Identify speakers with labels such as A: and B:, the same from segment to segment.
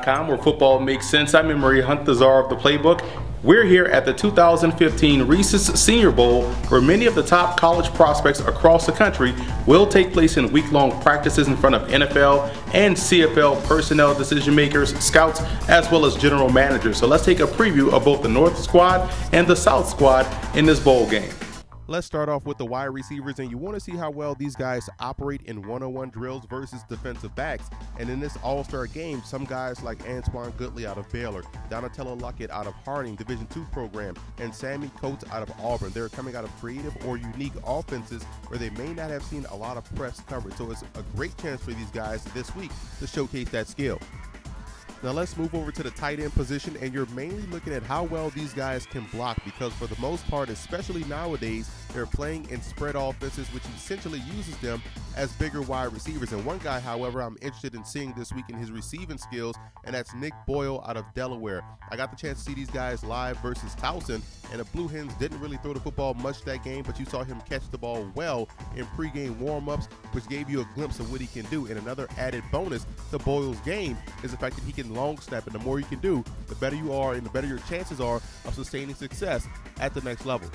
A: GameplanFootball.com, where football makes sense. I'm Emery Hunt, the czar of the playbook. We're here at the 2015 Reese's Senior Bowl, where many of the top college prospects across the country will take place in week-long practices in front of NFL and CFL personnel, decision makers, scouts, as well as general managers. So let's take a preview of both the North squad and the South squad in this bowl game.
B: Let's start off with the wide receivers, and you want to see how well these guys operate in one-on-one drills versus defensive backs. And in this all-star game, some guys like Antoine Goodley out of Baylor, Donatello Luckett out of Harding Division II program, and Sammy Coates out of Auburn, they're coming out of creative or unique offenses where they may not have seen a lot of press coverage. So it's a great chance for these guys this week to showcase that skill. Now let's move over to the tight end position, and you're mainly looking at how well these guys can block, because for the most part, especially nowadays, they're playing in spread offenses, which essentially uses them as bigger wide receivers. And one guy, however, I'm interested in seeing this week in his receiving skills, and that's Nick Boyle out of Delaware. I got the chance to see these guys live versus Towson, and the Blue Hens didn't really throw the football much that game, but you saw him catch the ball well in pregame warm-ups, which gave you a glimpse of what he can do. And another added bonus to Boyle's game is the fact that he can long snap, and the more you can do, the better you are and the better your chances are of sustaining success at the next level.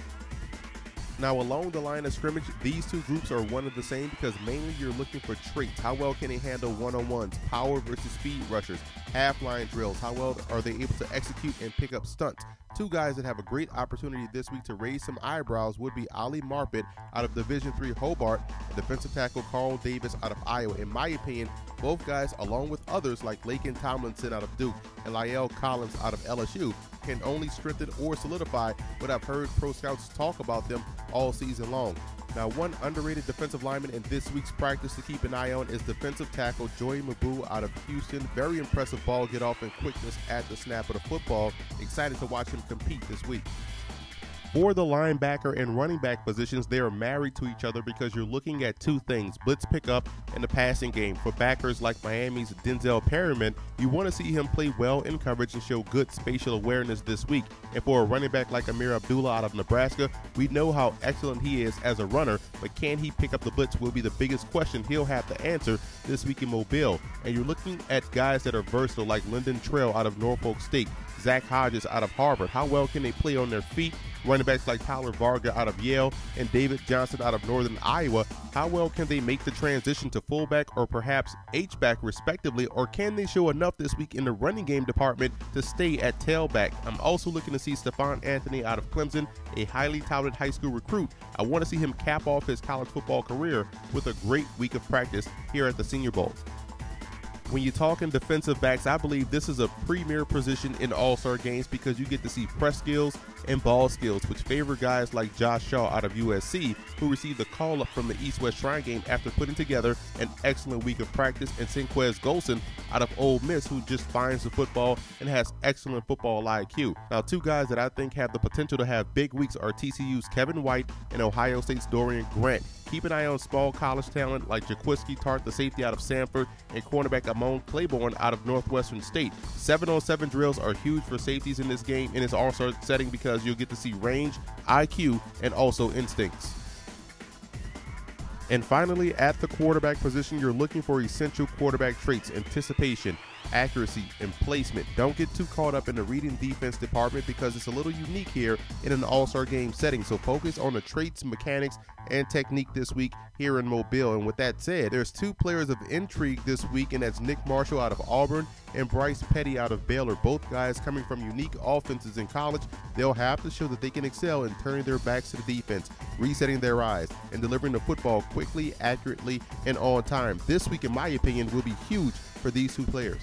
B: Now, along the line of scrimmage, these two groups are one of the same, because mainly you're looking for traits. How well can they handle one-on-ones, power versus speed rushers, half-line drills? How well are they able to execute and pick up stunts? Two guys that have a great opportunity this week to raise some eyebrows would be Ali Marpet out of Division III Hobart and defensive tackle Carl Davis out of Iowa. In my opinion, both guys, along with others like Laken Tomlinson out of Duke and Lyle Collins out of LSU, can only strengthen or solidify what I've heard pro scouts talk about them all season long. Now, one underrated defensive lineman in this week's practice to keep an eye on is defensive tackle Joey Mabu out of Houston. Very impressive ball get-off and quickness at the snap of the football. Excited to watch him compete this week. For the linebacker and running back positions, they are married to each other because you're looking at two things: blitz pickup and the passing game. For backers like Miami's Denzel Perryman, you want to see him play well in coverage and show good spatial awareness this week. And for a running back like Amir Abdullah out of Nebraska, we know how excellent he is as a runner, but can he pick up the blitz will be the biggest question he'll have to answer this week in Mobile. And you're looking at guys that are versatile like Lyndon Trail out of Norfolk State, Zach Hodges out of Harvard. How well can they play on their feet? Running backs like Tyler Varga out of Yale and David Johnson out of Northern Iowa, how well can they make the transition to fullback or perhaps H-back respectively, or can they show enough this week in the running game department to stay at tailback? I'm also looking to see Stephon Anthony out of Clemson, a highly touted high school recruit. I want to see him cap off his college football career with a great week of practice here at the Senior Bowl. When you're talking defensive backs, I believe this is a premier position in all-star games because you get to see press skills and ball skills, which favor guys like Josh Shaw out of USC, who received a call-up from the East-West Shrine game after putting together an excellent week of practice, and Sinquez Golson out of Ole Miss, who just finds the football and has excellent football IQ. Now, two guys that I think have the potential to have big weeks are TCU's Kevin White and Ohio State's Dorian Grant. Keep an eye on small college talent like Jaquiski Tart, the safety out of Samford, and cornerback Amon Claiborne out of Northwestern State. 7-on-7 drills are huge for safeties in this game in its all-star setting because you'll get to see range, IQ, and also instincts. And finally, at the quarterback position, you're looking for essential quarterback traits: anticipation, accuracy, and placement. Don't get too caught up in the reading defense department because it's a little unique here in an all-star game setting. So focus on the traits, mechanics, and technique this week here in Mobile. And with that said, there's two players of intrigue this week, and that's Nick Marshall out of Auburn and Bryce Petty out of Baylor. Both guys coming from unique offenses in college. They'll have to show that they can excel in turning their backs to the defense, resetting their eyes, and delivering the football quickly, accurately, and on time. This week, in my opinion, will be huge for these two players.